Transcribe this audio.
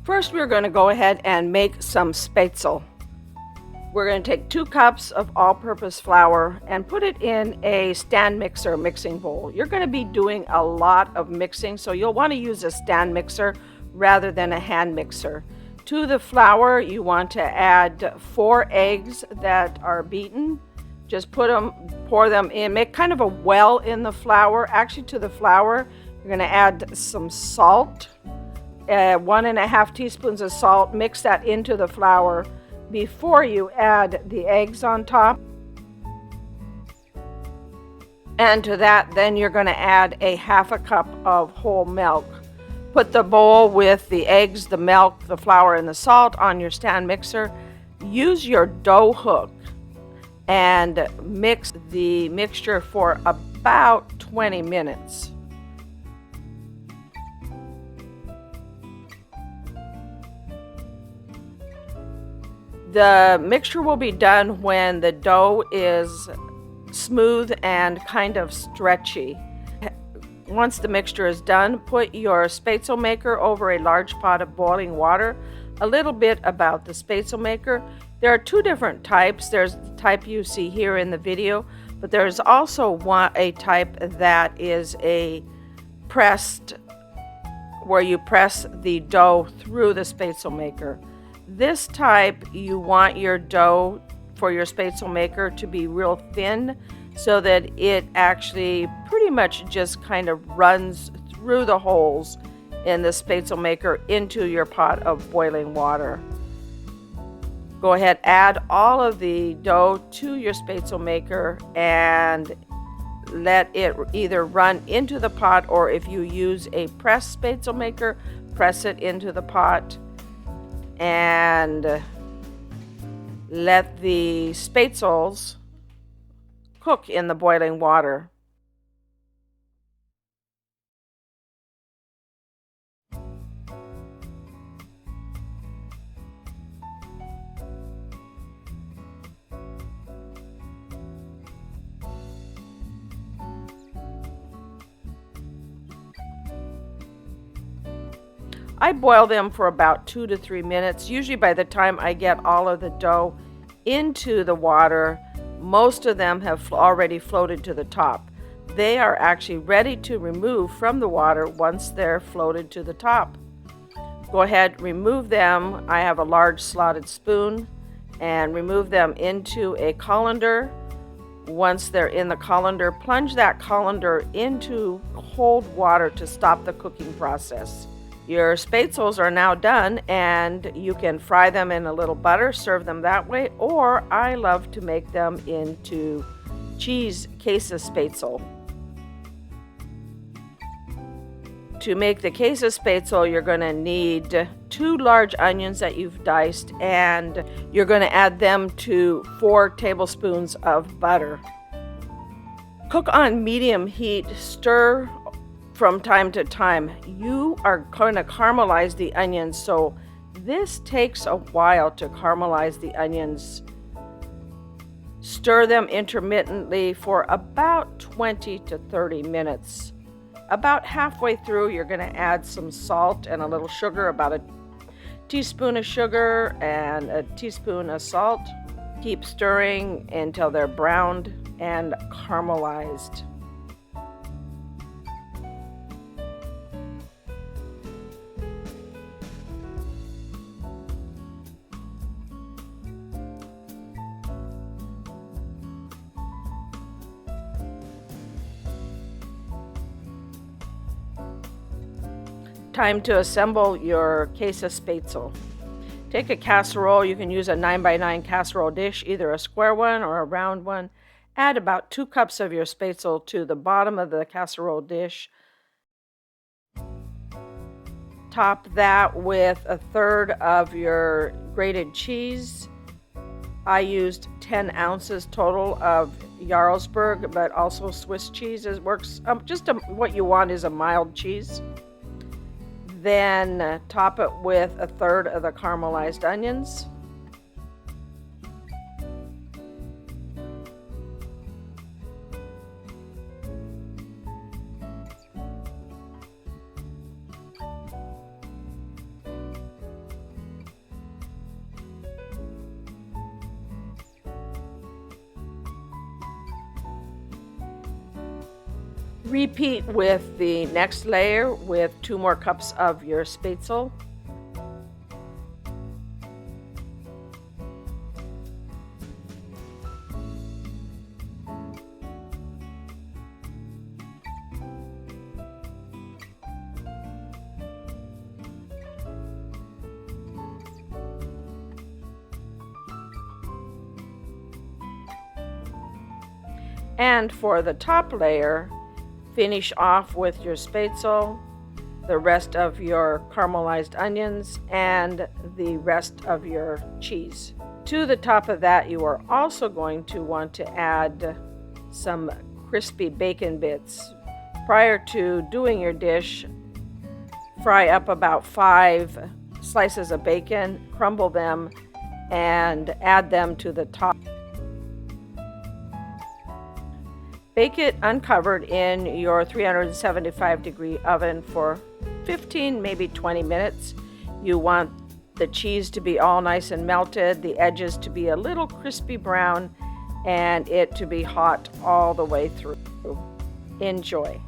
First, we're going to go ahead and make some spaetzle. We're going to take 2 cups of all-purpose flour and put it in a stand mixer mixing bowl. You're going to be doing a lot of mixing, so you'll want to use a stand mixer rather than a hand mixer. To the flour, you want to add 4 eggs that are beaten. Just pour them in, make kind of a well in the flour. Actually, to the flour, you're going to add some salt. 1.5 teaspoons of salt. Mix that into the flour before you add the eggs on top. And to that, then you're going to add a 1/2 cup of whole milk. Put the bowl with the eggs, the milk, the flour, and the salt on your stand mixer. Use your dough hook and mix the mixture for about 20 minutes. The mixture will be done when the dough is smooth and kind of stretchy. Once the mixture is done, put your spaetzle maker over a large pot of boiling water. A little bit about the spaetzle maker. There are 2 different types. There's the type you see here in the video, but there's also a type that is a pressed, where you press the dough through the spaetzle maker. This type, you want your dough for your spaetzle maker to be real thin so that it actually pretty much just kind of runs through the holes in the spaetzle maker into your pot of boiling water. Go ahead, add all of the dough to your spaetzle maker and let it either run into the pot, or if you use a pressed spaetzle maker, press it into the pot and let the spaetzles cook in the boiling water. I boil them for about 2 to 3 minutes. Usually by the time I get all of the dough into the water, most of them have already floated to the top. They are actually ready to remove from the water once they're floated to the top. Go ahead, remove them. I have a large slotted spoon, and remove them into a colander. Once they're in the colander, plunge that colander into cold water to stop the cooking process. Your spaetzles are now done, and you can fry them in a little butter, serve them that way, or I love to make them into cheese Kaesespatzle. To make the Kasespatzle, you're going to need 2 large onions that you've diced, and you're going to add them to 4 tablespoons of butter. Cook on medium heat, stir from time to time. You are going to caramelize the onions, so this takes a while to caramelize the onions. Stir them intermittently for about 20 to 30 minutes. About halfway through, you're going to add some salt and a little sugar, about a teaspoon of sugar and a teaspoon of salt. Keep stirring until they're browned and caramelized. Time to assemble your Kaesespatzle. Take a casserole. You can use a 9x9 casserole dish, either a square one or a round one. Add about 2 cups of your spaetzle to the bottom of the casserole dish. Top that with 1/3 of your grated cheese. I used 10 ounces total of Jarlsberg, but also Swiss cheese works. What you want is a mild cheese. Then top it with 1/3 of the caramelized onions. Repeat with the next layer with 2 more cups of your Spaetzle. And for the top layer, finish off with your Spaetzle, the rest of your caramelized onions, and the rest of your cheese. To the top of that, you are also going to want to add some crispy bacon bits. Prior to doing your dish, fry up about 5 slices of bacon, crumble them, and add them to the top. Bake it uncovered in your 375-degree oven for 15, maybe 20 minutes. You want the cheese to be all nice and melted, the edges to be a little crispy brown, and it to be hot all the way through. Enjoy.